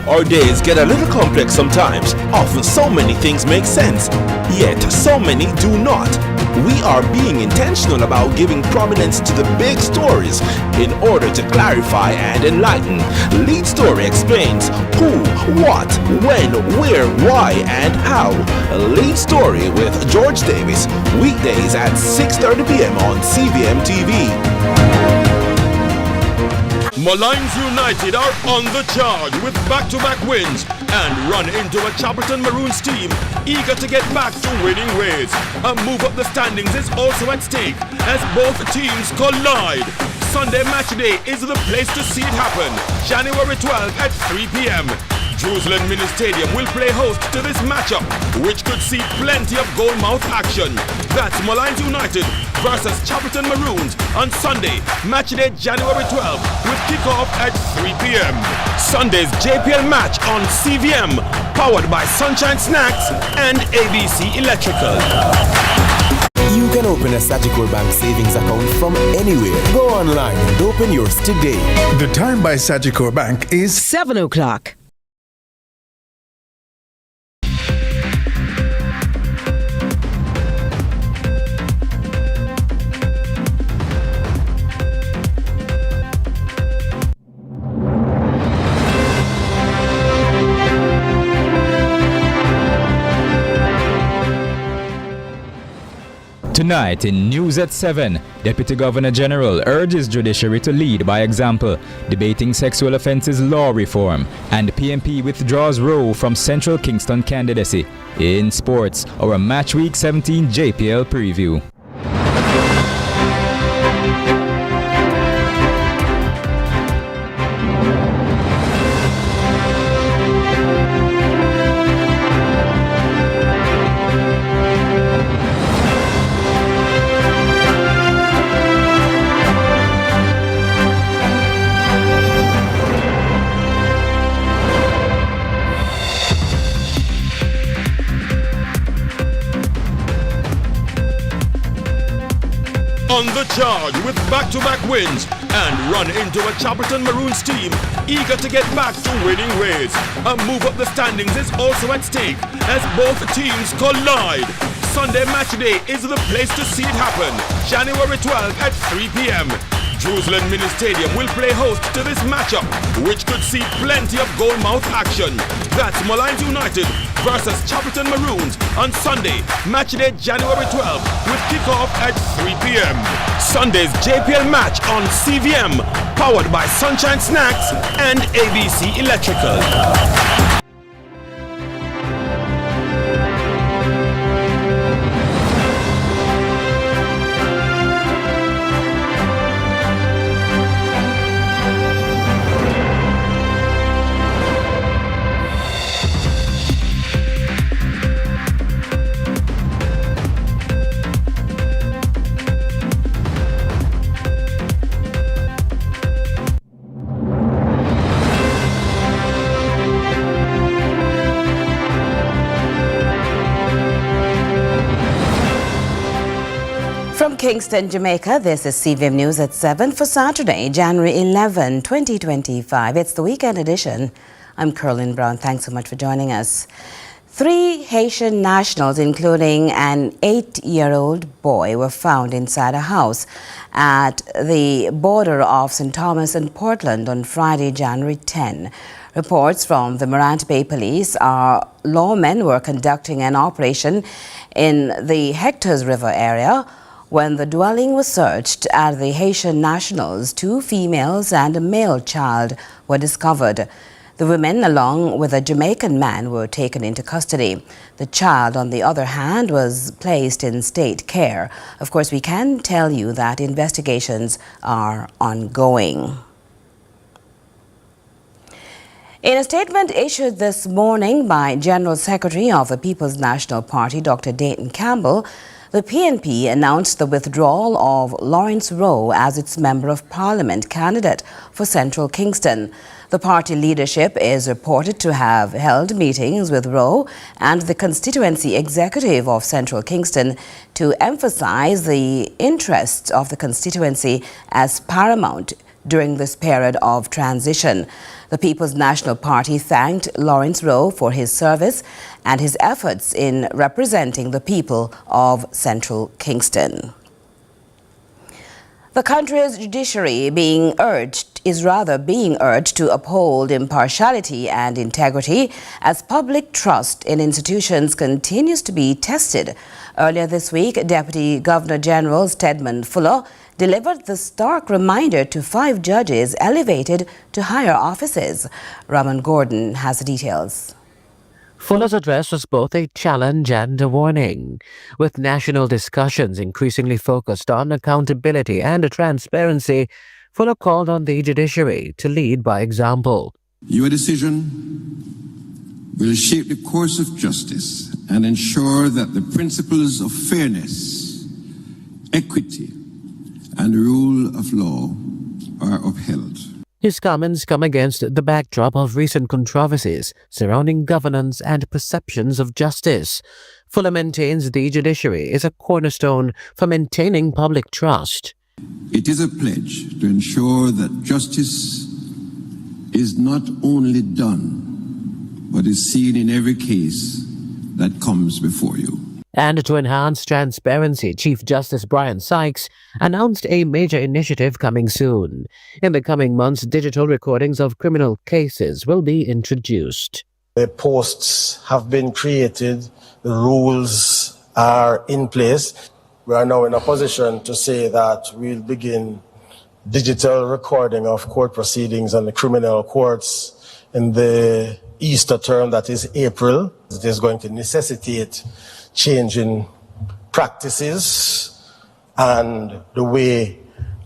Our days get a little complex sometimes. Often so many things make sense, yet so many do not. We are being intentional about giving prominence to the big stories in order to clarify and enlighten. Lead Story explains who, what, when, where, why, and how. Lead Story with George Davis, weekdays at 6:30 p.m. on CVM TV. Malines United are on the charge with back-to-back wins and run into a Chapelton Maroons team eager to get back to winning ways. A move up the standings is also at stake as both teams collide. Sunday match day is the place to see it happen. January 12th at 3 p.m. Jerusalem Mini Stadium will play host to this matchup, which could see plenty of goal-mouth action. That's Malines United versus Chapelton Maroons on Sunday, match day January 12th, with kickoff at 3 p.m. Sunday's JPL match on CVM, powered by Sunshine Snacks and ABC Electrical. You can open a Sagicor Bank savings account from anywhere. Go online and open yours today. The time by Sagicor Bank is 7 o'clock. Tonight in News at 7, Deputy Governor General urges judiciary to lead by example, debating sexual offences law reform, and PMP withdraws Rowe from Central Kingston candidacy. In sports, our Match Week 17 JPL preview. On the charge with back-to-back wins and run into a Chapelton Maroons team eager to get back to winning ways. A move up the standings is also at stake as both teams collide. Sunday match day is the place to see it happen. January 12th at 3 p.m. Jerusalem Mini Stadium will play host to this matchup, which could see plenty of goal-mouth action. That's Malines United versus Chapelton Maroons on Sunday, match day January 12th, with kickoff at 3 p.m. Sunday's JPL match on CVM, powered by Sunshine Snacks and ABC Electrical. From Kingston, Jamaica, this is CVM News at 7 for Saturday, January 11, 2025. It's the weekend edition. I'm Curlin Brown. Thanks so much for joining us. 3 Haitian nationals, including an 8-year-old boy, were found inside a house at the border of St. Thomas and Portland on Friday, January 10. Reports from the Morant Bay Police are lawmen were conducting an operation in the Hectors River area when the dwelling was searched. At the Haitian nationals, 2 females and a male child were discovered. The women, along with a Jamaican man, were taken into custody. The child, on the other hand, was placed in state care. Of course, we can tell you that investigations are ongoing. In a statement issued this morning by General Secretary of the People's National Party, Dr. Dayton Campbell, the PNP announced the withdrawal of Lawrence Rowe as its Member of Parliament candidate for Central Kingston. The party leadership is reported to have held meetings with Rowe and the constituency executive of Central Kingston to emphasize the interests of the constituency as paramount during this period of transition. The People's National Party thanked Lawrence Rowe for his service and his efforts in representing the people of Central Kingston. The country's judiciary is being urged to uphold impartiality and integrity as public trust in institutions continues to be tested. Earlier this week, Deputy Governor General Stedman Fuller delivered the stark reminder to 5 judges elevated to higher offices. Raman Gordon has the details. Fuller's address was both a challenge and a warning. With national discussions increasingly focused on accountability and transparency, Fuller called on the judiciary to lead by example. Your decision will shape the course of justice and ensure that the principles of fairness, equity, and the rule of law are upheld. His comments come against the backdrop of recent controversies surrounding governance and perceptions of justice. Fuller maintains the judiciary is a cornerstone for maintaining public trust. It is a pledge to ensure that justice is not only done, but is seen in every case that comes before you. And to enhance transparency, Chief Justice Brian Sykes announced a major initiative coming soon. In the coming months, digital recordings of criminal cases will be introduced. The posts have been created, the rules are in place. We are now in a position to say that we'll begin digital recording of court proceedings and the criminal courts in the Easter term, that is April. It is going to necessitate change in practices and the way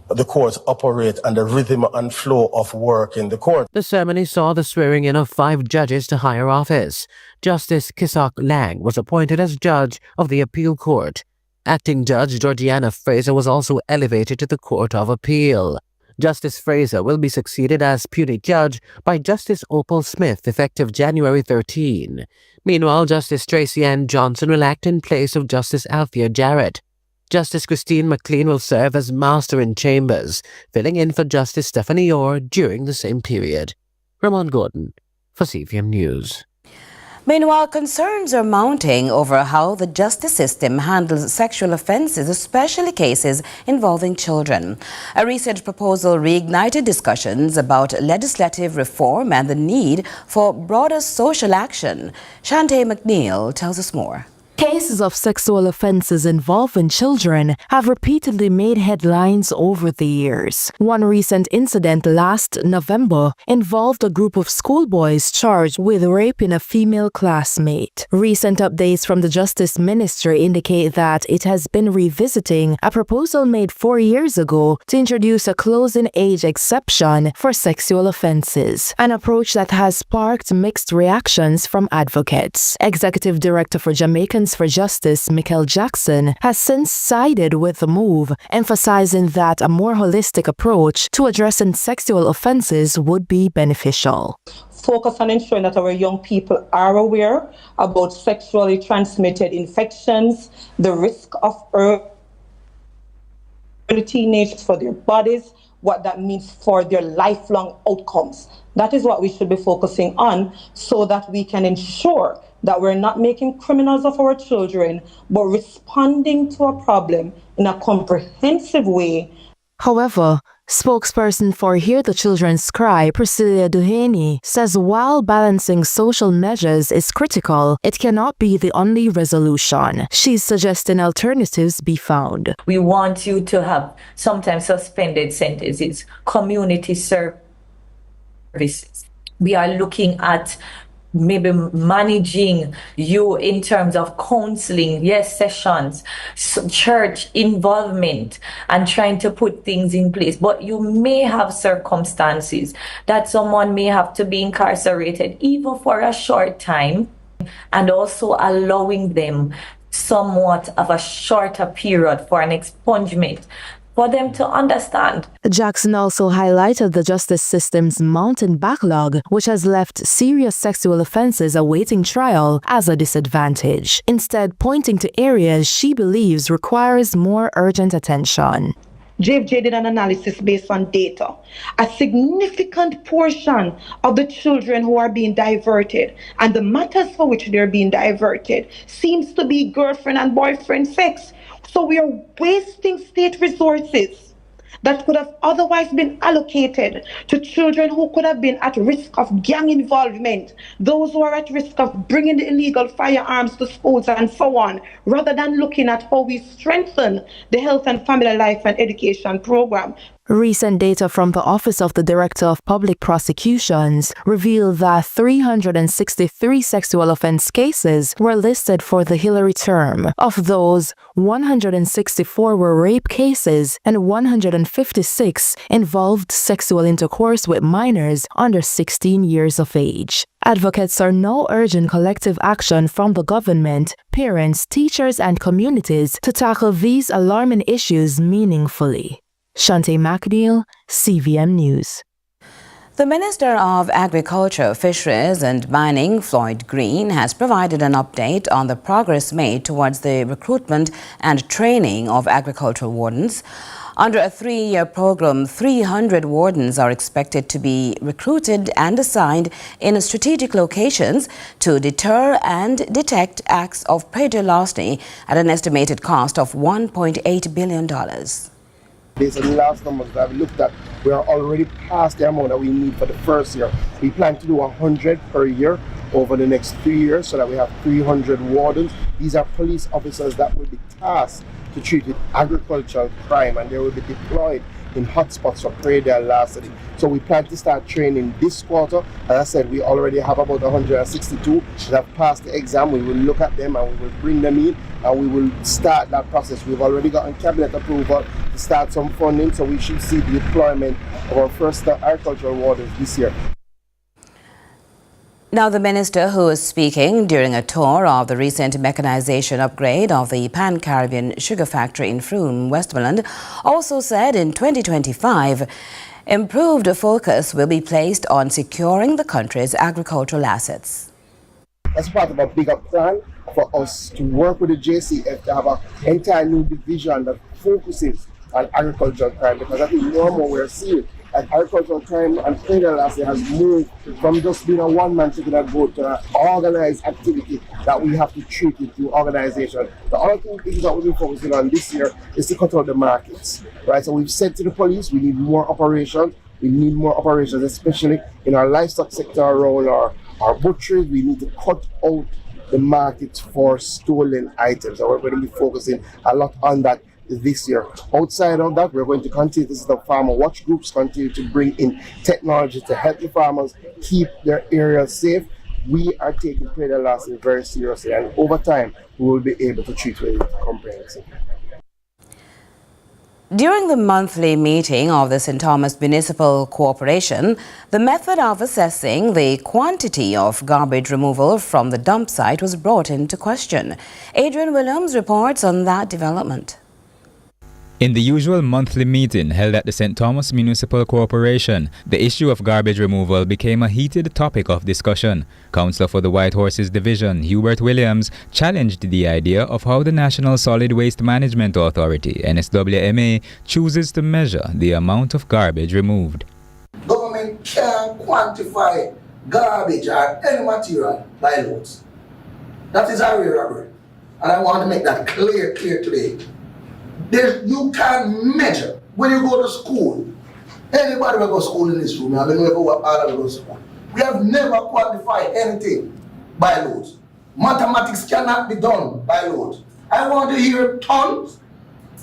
the courts operate and the rhythm and flow of work in the court. The ceremony saw the swearing in of 5 judges to higher office. Justice Kisok Lang was appointed as judge of the appeal court. Acting Judge Georgiana Fraser was also elevated to the Court of Appeal. Justice Fraser will be succeeded as puisne judge by Justice Opal Smith effective January 13. Meanwhile, Justice Tracy Ann Johnson will act in place of Justice Althea Jarrett. Justice Christine McLean will serve as Master in Chambers, filling in for Justice Stephanie Orr during the same period. Ramon Gordon for CVM News. Meanwhile, concerns are mounting over how the justice system handles sexual offences, especially cases involving children. A recent proposal reignited discussions about legislative reform and the need for broader social action. Shante McNeil tells us more. Cases of sexual offences involving children have repeatedly made headlines over the years. One recent incident last November involved a group of schoolboys charged with raping a female classmate. Recent updates from the Justice Ministry indicate that it has been revisiting a proposal made 4 years ago to introduce a closing age exception for sexual offences, an approach that has sparked mixed reactions from advocates. Executive Director for Jamaicans for Justice, Michael Jackson, has since sided with the move, emphasizing that a more holistic approach to addressing sexual offences would be beneficial. Focus on ensuring that our young people are aware about sexually transmitted infections, the risk of early teenagers for their bodies, what that means for their lifelong outcomes. That is what we should be focusing on so that we can ensure that we're not making criminals of our children, but responding to a problem in a comprehensive way. However, spokesperson for Hear the Children's Cry, Priscilla Duhaney, says while balancing social measures is critical, it cannot be the only resolution. She's suggesting alternatives be found. We want you to have sometimes suspended sentences, community services. We are looking at maybe managing you in terms of counseling, yes, sessions, church involvement, and trying to put things in place. But you may have circumstances that someone may have to be incarcerated even for a short time, and also allowing them somewhat of a shorter period for an expungement, for them to understand. Jackson also highlighted the justice system's mounting backlog, which has left serious sexual offences awaiting trial as a disadvantage, instead pointing to areas she believes requires more urgent attention. JFJ did an analysis based on data. A significant portion of the children who are being diverted and the matters for which they're being diverted seems to be girlfriend and boyfriend sex. So we are wasting state resources that could have otherwise been allocated to children who could have been at risk of gang involvement, those who are at risk of bringing the illegal firearms to schools and so on, rather than looking at how we strengthen the health and family life and education program. Recent data from the Office of the Director of Public Prosecutions revealed that 363 sexual offense cases were listed for the Hillary term. Of those, 164 were rape cases and 156 involved sexual intercourse with minors under 16 years of age. Advocates are now urging collective action from the government, parents, teachers, and communities to tackle these alarming issues meaningfully. Shante McNeil, CVM News. The Minister of Agriculture, Fisheries and Mining, Floyd Green, has provided an update on the progress made towards the recruitment and training of agricultural wardens. Under a 3-year program, 300 wardens are expected to be recruited and assigned in strategic locations to deter and detect acts of pederasty at an estimated cost of $1.8 billion. Based on the last numbers that we looked at, we are already past the amount that we need for the first year. We plan to do 100 per year over the next 3 years so that we have 300 wardens. These are police officers that will be tasked to treat with agricultural crime, and they will be deployed in hotspots for predatory and larceny. So we plan to start training this quarter. As I said, we already have about 162 that have passed the exam. We will look at them and we will bring them in and we will start that process. We've already gotten cabinet approval to start some funding, so we should see the deployment of our first agricultural wardens this year. Now, the minister, who was speaking during a tour of the recent mechanization upgrade of the Pan-Caribbean Sugar Factory in Frome, Westmoreland, also said in 2025, improved focus will be placed on securing the country's agricultural assets. As part of a bigger plan for us to work with the JCF to have an entire new division that focuses on agricultural crime, because I think more and more we're seeing that agricultural crime and pederasty has moved from just being a one-man chicken that boat to an organized activity that we have to treat it through organization. The other two things that we'll be focusing on this year is to cut out the markets, right? So we've said to the police, we need more operations. We need more operations, especially in our livestock sector around our butcheries. We need to cut out the markets for stolen items. And we're going to be focusing a lot on that this year. Outside of that, we're going to continue to set up farmer watch groups, continue to bring in technology to help the farmers keep their areas safe. We are taking pederasty very seriously, and over time, we will be able to treat it comprehensively. During the monthly meeting of the St. Thomas Municipal Corporation, the method of assessing the quantity of garbage removal from the dump site was brought into question. Adrian Williams reports on that development. In the usual monthly meeting held at the St. Thomas Municipal Corporation, the issue of garbage removal became a heated topic of discussion. Councillor for the White Horses Division, Hubert Williams, challenged the idea of how the National Solid Waste Management Authority, NSWMA, chooses to measure the amount of garbage removed. Government can't quantify garbage or any material by loads. That is our robbery. And I want to make that clear today. You can measure when you go to school. Anybody will go to school in this room. I don't know what all of go to school. We have never quantified anything by loads. Mathematics cannot be done by loads. I want to hear tons,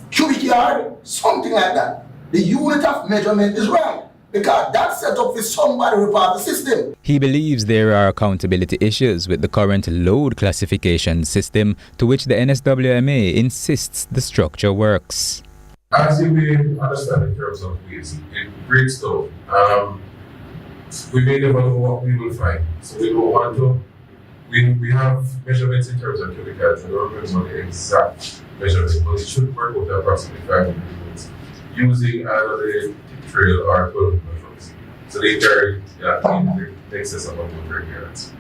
cubic yard, something like that. The unit of measurement is right, because that's set up with somebody who part of the system. He believes there are accountability issues with the current load classification system, to which the NSWMA insists the structure works. As you may understand in terms of waste, it breaks down. We may never know what we will find, so we don't want to. We have measurements in terms of cubic yards, and I don't remember the exact measurements, but it should work with approximately 500 units using either the trail or 12 measures. So they carry in excess of 100 yards.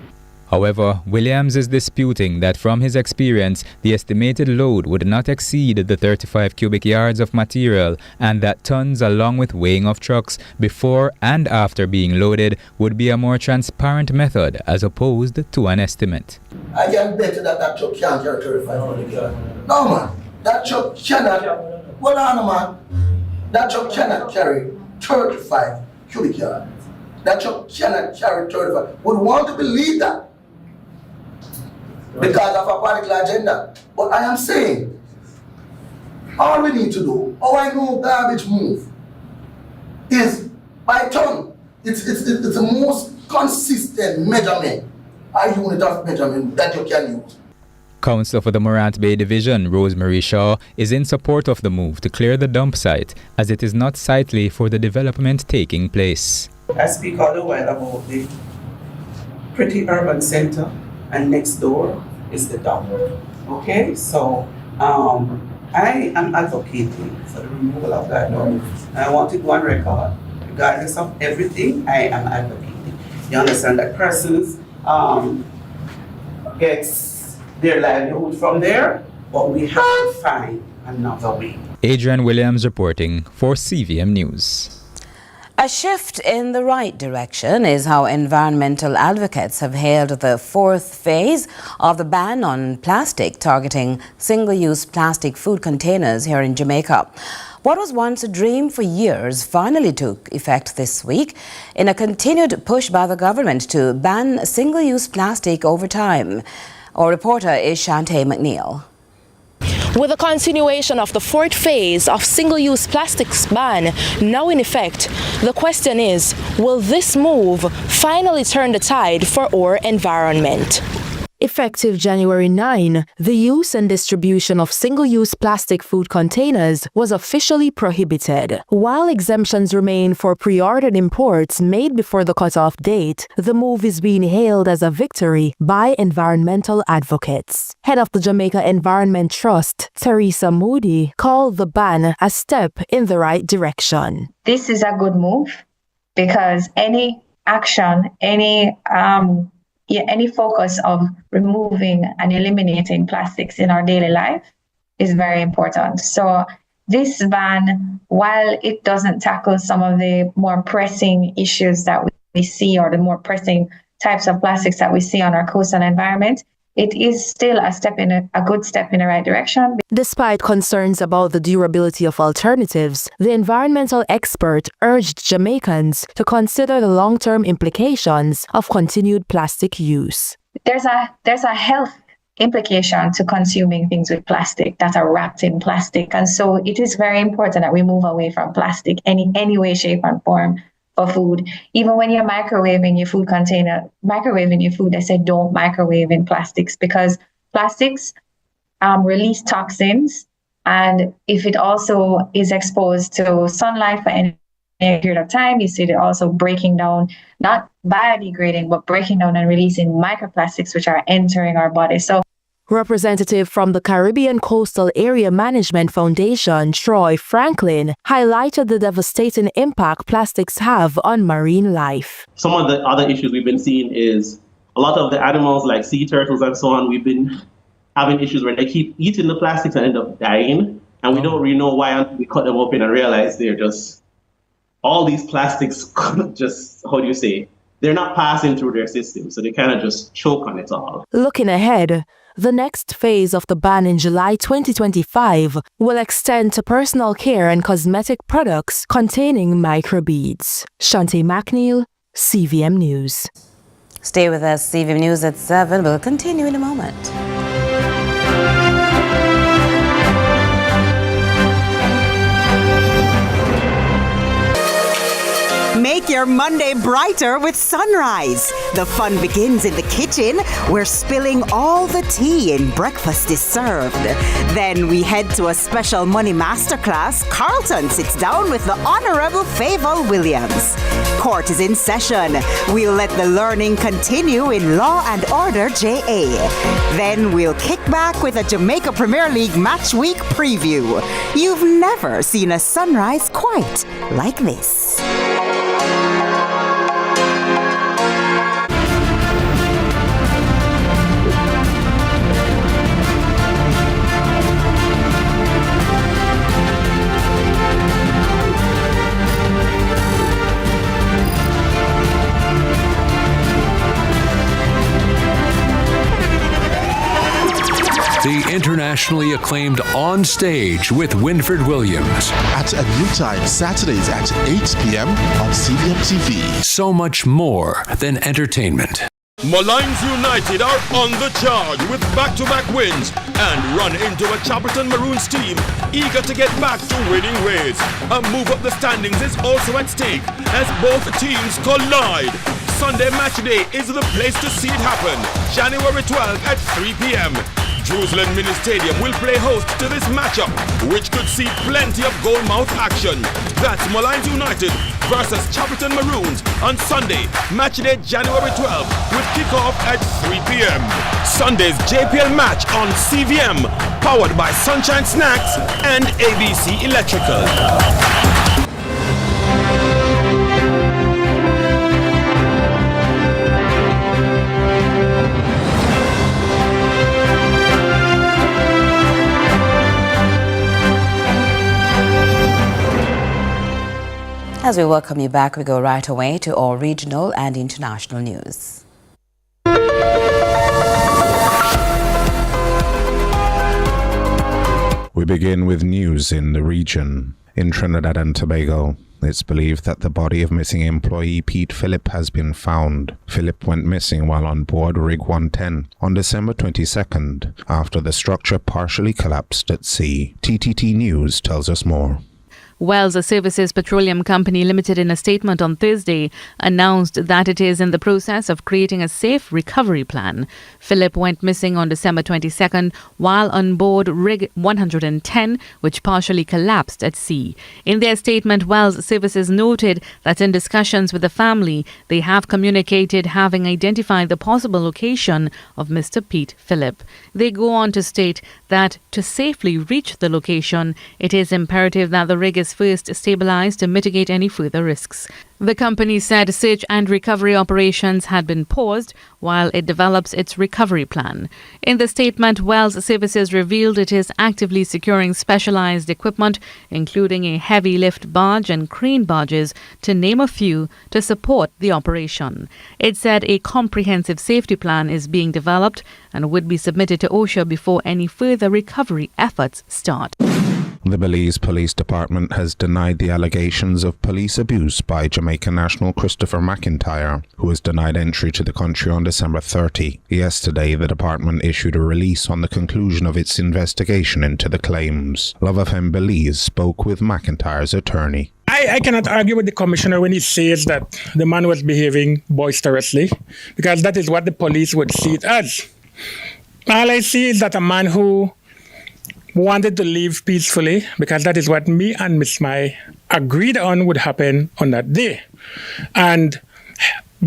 However, Williams is disputing that from his experience, the estimated load would not exceed the 35 cubic yards of material, and that tons along with weighing of trucks before and after being loaded would be a more transparent method as opposed to an estimate. I can bet that truck can't carry 35 cubic yards. No man, that truck cannot, hold on man, that truck cannot carry 35 cubic yards. That truck cannot carry 35. Would want to believe that because of a particular agenda. But I am saying, all we need to do, how I know garbage move, is by ton. It's the most consistent measurement, a unit of measurement that you can use. Councillor for the Morant Bay Division, Rosemary Shaw, is in support of the move to clear the dump site, as it is not sightly for the development taking place. I speak all the while about the pretty urban center, and next door is the dump. Okay, so I am advocating for the removal of that dump. I want it on record, regardless of everything. I am advocating. You understand that persons gets their livelihood from there, but we have to find another way. Adrian Williams reporting for CVM News. A shift in the right direction is how environmental advocates have hailed the fourth phase of the ban on plastic targeting single-use plastic food containers here in Jamaica. What was once a dream for years finally took effect this week in a continued push by the government to ban single-use plastic over time. Our reporter is Shantae McNeil. With the continuation of the fourth phase of single-use plastics ban now in effect, the question is, will this move finally turn the tide for our environment? Effective January 9, the use and distribution of single-use plastic food containers was officially prohibited. While exemptions remain for pre-ordered imports made before the cutoff date, the move is being hailed as a victory by environmental advocates. Head of the Jamaica Environment Trust, Teresa Moody, called the ban a step in the right direction. This is a good move because any action, any focus of removing and eliminating plastics in our daily life is very important. So this ban, while it doesn't tackle some of the more pressing issues that we see or the more pressing types of plastics that we see on our coastal environment, it is still a good step in the right direction. Despite concerns about the durability of alternatives, the environmental expert urged Jamaicans to consider the long-term implications of continued plastic use. There's a health implication to consuming things with plastic that are wrapped in plastic. And so it is very important that we move away from plastic any way, shape, and form for food. Even when you're microwaving your food container, microwaving your food, they say don't microwave in plastics because plastics release toxins. And if it also is exposed to sunlight for any period of time, you see it also breaking down, not biodegrading, but breaking down and releasing microplastics, which are entering our body. So Representative from the Caribbean Coastal Area Management Foundation, Troy Franklin, highlighted the devastating impact plastics have on marine life. Some of the other issues we've been seeing is a lot of the animals like sea turtles and so on, we've been having issues where they keep eating the plastics and end up dying. And we don't really know why until we cut them open and realize they're just, all these plastics just, how do you say, they're not passing through their system. So they kind of just choke on it all. Looking ahead, the next phase of the ban in July 2025 will extend to personal care and cosmetic products containing microbeads. Shantae McNeil, CVM News. Stay with us, CVM News at 7. We'll continue in a moment. Make your Monday brighter with Sunrise. The fun begins in the kitchen, where spilling all the tea in breakfast is served. Then we head to a special money masterclass. Carlton sits down with the Honorable Favour Williams. Court is in session. We'll let the learning continue in Law and Order JA. Then we'll kick back with a Jamaica Premier League match week preview. You've never seen a sunrise quite like this. the internationally acclaimed On Stage with Winford Williams. At a new time, Saturdays at 8 p.m. on CVM TV. So much more than entertainment. Malines United are on the charge with back-to-back wins and run into a Chapelton Maroons team eager to get back to winning ways. A move up the standings is also at stake as both teams collide. Sunday match day is the place to see it happen. January 12th at 3 p.m. Jerusalem Mini Stadium will play host to this matchup, which could see plenty of goal-mouth action. That's Malines United versus Chapelton Maroons on Sunday, match day January 12th, with kickoff at 3 p.m. Sunday's JPL match on CVM, powered by Sunshine Snacks and ABC Electrical. As we welcome you back, we go right away to all regional and international news. We begin with news in the region. In Trinidad and Tobago, it's believed that the body of missing employee Pete Phillip has been found. Phillip went missing while on board Rig 110 on December 22nd after the structure partially collapsed at sea. TTT News tells us more. Wells Services Petroleum Company Limited, in a statement on Thursday, announced that it is in the process of creating a safe recovery plan. Phillip went missing on December 22nd while on board Rig 110, which partially collapsed at sea. In their statement, Wells Services noted that in discussions with the family, they have communicated having identified the possible location of Mr. Pete Phillip. They go on to state that to safely reach the location, it is imperative that the rig is first stabilized to mitigate any further risks. The company said search and recovery operations had been paused while it develops its recovery plan. In the statement, Wells Services revealed it is actively securing specialized equipment, including a heavy lift barge and crane barges, to name a few, to support the operation. It said a comprehensive safety plan is being developed and would be submitted to OSHA before any further recovery efforts start. The Belize Police Department has denied the allegations of police abuse by Jamaican national Christopher McIntyre, who was denied entry to the country on December 30. Yesterday, the department issued a release on the conclusion of its investigation into the claims. Love FM Belize spoke with McIntyre's attorney. I cannot argue with the commissioner when he says that the man was behaving boisterously, because that is what the police would see it as. All I see is that a man who wanted to live peacefully, because that is what me and Miss Mai agreed on would happen on that day. And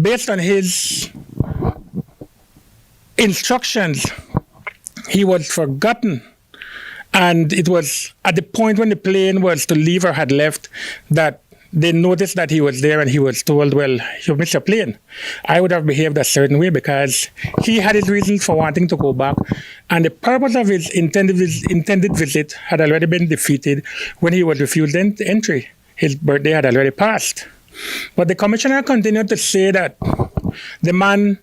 based on his instructions, he was forgotten. And it was at the point when the plane was to leave or had left that they noticed that he was there, and he was told, well, you missed your plane. I would have behaved a certain way because he had his reasons for wanting to go back, and the purpose of his intended visit had already been defeated when he was refused entry. His birthday had already passed. But the commissioner continued to say that the man,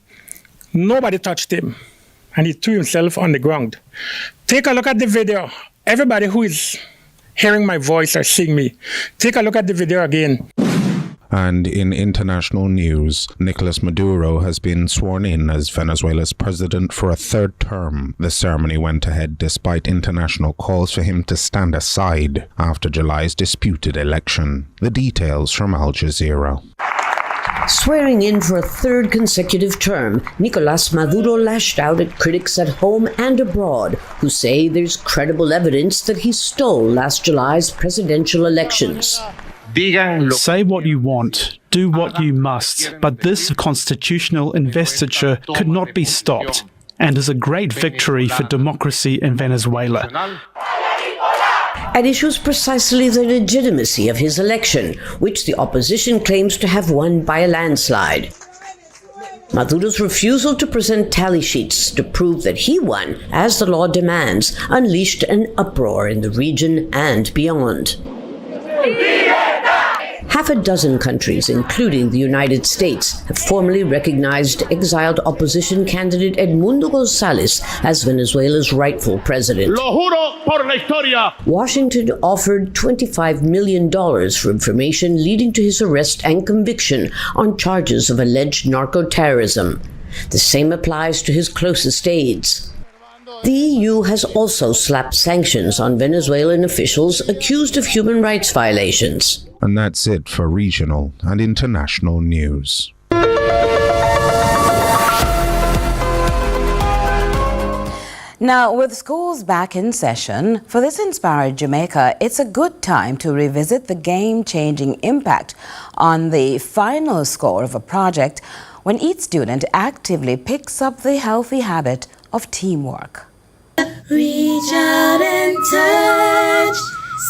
nobody touched him, and he threw himself on the ground. Take a look at the video. Everybody who is hearing my voice or seeing me, take a look at the video again. And in international news, Nicolas Maduro has been sworn in as Venezuela's president for a third term. The ceremony went ahead despite international calls for him to stand aside after July's disputed election. The details from Al Jazeera. Swearing in for a third consecutive term, Nicolas Maduro lashed out at critics at home and abroad who say there's credible evidence that he stole last July's presidential elections. Say what you want, do what you must, but this constitutional investiture could not be stopped and is a great victory for democracy in Venezuela. At issue is precisely the legitimacy of his election, which the opposition claims to have won by a landslide. Maduro's refusal to present tally sheets to prove that he won, as the law demands, unleashed an uproar in the region and beyond. Half a dozen countries, including the United States, have formally recognized exiled opposition candidate Edmundo González as Venezuela's rightful president. Lo juro por la historia. Washington offered $25 million for information leading to his arrest and conviction on charges of alleged narco-terrorism. The same applies to his closest aides. The EU has also slapped sanctions on Venezuelan officials accused of human rights violations. And that's it for regional and international news. Now, with schools back in session, for This Inspired Jamaica, it's a good time to revisit the game-changing impact on the final score of a project when each student actively picks up the healthy habit of teamwork. Reach out and touch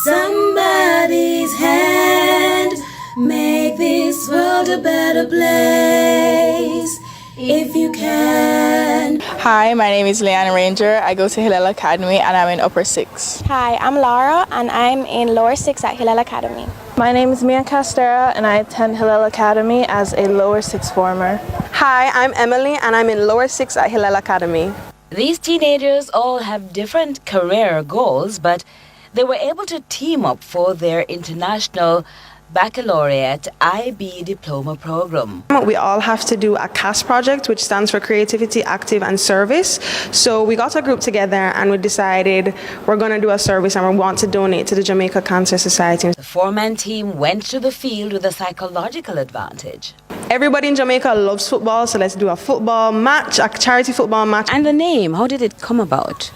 somebody's hand. Make this world a better place if you can. Hi, my name is Leanne Ranger. I go to Hillel Academy and I'm in Upper 6. Hi, I'm Laura and I'm in Lower 6 at Hillel Academy. My name is Mia Castera and I attend Hillel Academy as a Lower 6 former. Hi, I'm Emily and I'm in Lower 6 at Hillel Academy. These teenagers all have different career goals, but they were able to team up for their international baccalaureate IB diploma program. We all have to do a CAS project, which stands for Creativity, Active and Service. So we got a group together and we decided we're going to do a service and we want to donate to the Jamaica Cancer Society. The four-man team went to the field with a psychological advantage. Everybody in Jamaica loves football, so let's do a football match, a charity football match. And the name, how did it come about?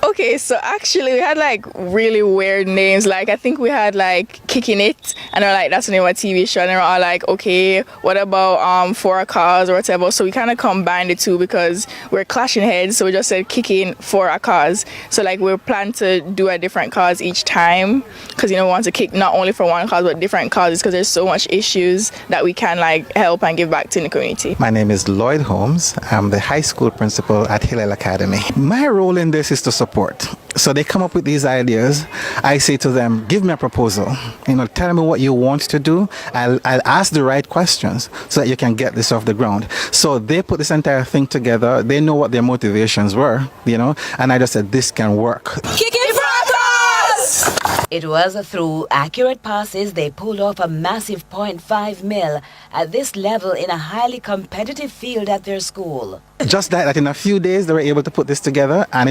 Okay, so actually we had like really weird names. Like I think we had like Kicking It, and they're like, that's the name of a TV show. And they're all like, okay, what about For a Cause or whatever? So we kind of combined the two because we're clashing heads. So we just said Kicking For a Cause. So like we plan to do a different cause each time because we want to kick not only for one cause but different causes because there's so much issues that we can like help and give back to the community. My name is Lloyd Holmes. I'm the high school principal at Hillel Academy. My role in this is to support. So they come up with these ideas. I say to them, give me a proposal. Tell me what you want to do. I'll ask the right questions so that you can get this off the ground. So they put this entire thing together. They know what their motivations were, and I just said, this can work. Kick it for a cause! It was through accurate passes they pulled off a massive 0.5 mil at this level in a highly competitive field at their school. Just that in a few days they were able to put this together, and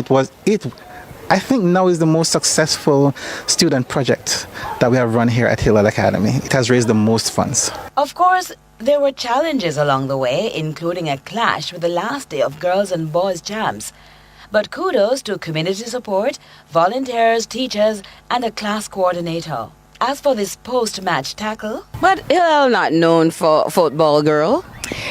I think now is the most successful student project that we have run here at Hillel Academy. It has raised the most funds. Of course, there were challenges along the way, including a clash with the last day of girls and boys champs. But kudos to community support, volunteers, teachers, and a class coordinator. As for this post-match tackle... But Hillel not known for football, girl.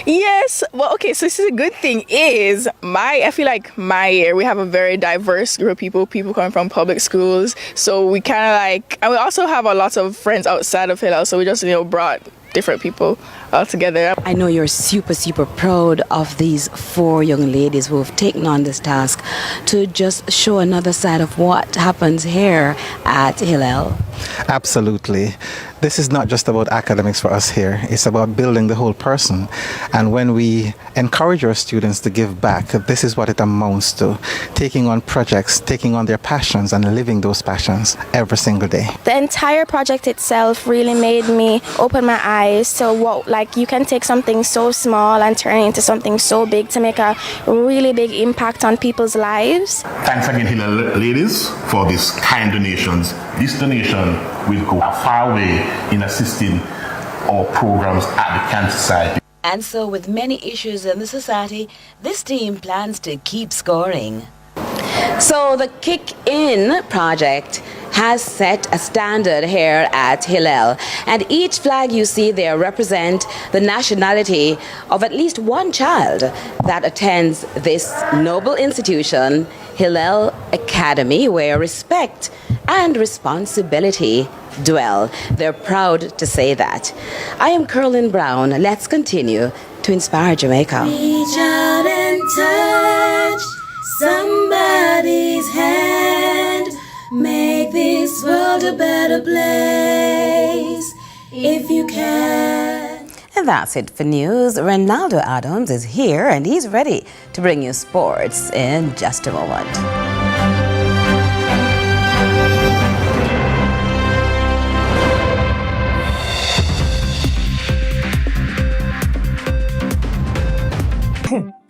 Yes, well, okay, so this is a good thing is I feel like my year, we have a very diverse group of people coming from public schools. So we kind of and we also have a lot of friends outside of Hillel, so we just, brought different people all together. I know you're super proud of these 4 young ladies who have taken on this task to just show another side of what happens here at Hillel. Absolutely. This is not just about academics for us here. It's about building the whole person. And when we encourage our students to give back, this is what it amounts to. Taking on projects, taking on their passions and living those passions every single day. The entire project itself really made me open my eyes to what, you can take something so small and turn it into something so big to make a really big impact on people's lives. Thanks again, Hillel ladies, for these kind donations. This donation will go a far way in assisting our programs at the Cancer Society. And so with many issues in the society, this team plans to keep scoring. So the Kick In project has set a standard here at Hillel, and each flag you see there represent the nationality of at least one child that attends this noble institution, Hillel Academy, where respect and responsibility dwell. They're proud to say that. I am Curlin Brown. Let's continue to inspire Jamaica. Reach out and touch somebody's hand. Make this world a better place if you can. And that's it for news. Ronaldo Adams is here and he's ready to bring you sports in just a moment.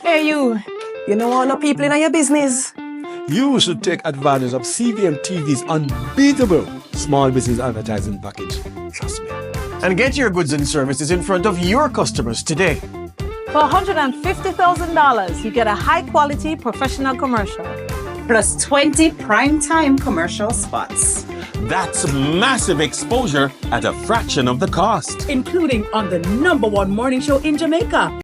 Hey you know all the people in your business? You should take advantage of CVM TV's unbeatable small business advertising package. Trust me. And get your goods and services in front of your customers today. For $150,000, you get a high-quality professional commercial. Plus 20 prime-time commercial spots. That's massive exposure at a fraction of the cost. Including on the #1 morning show in Jamaica.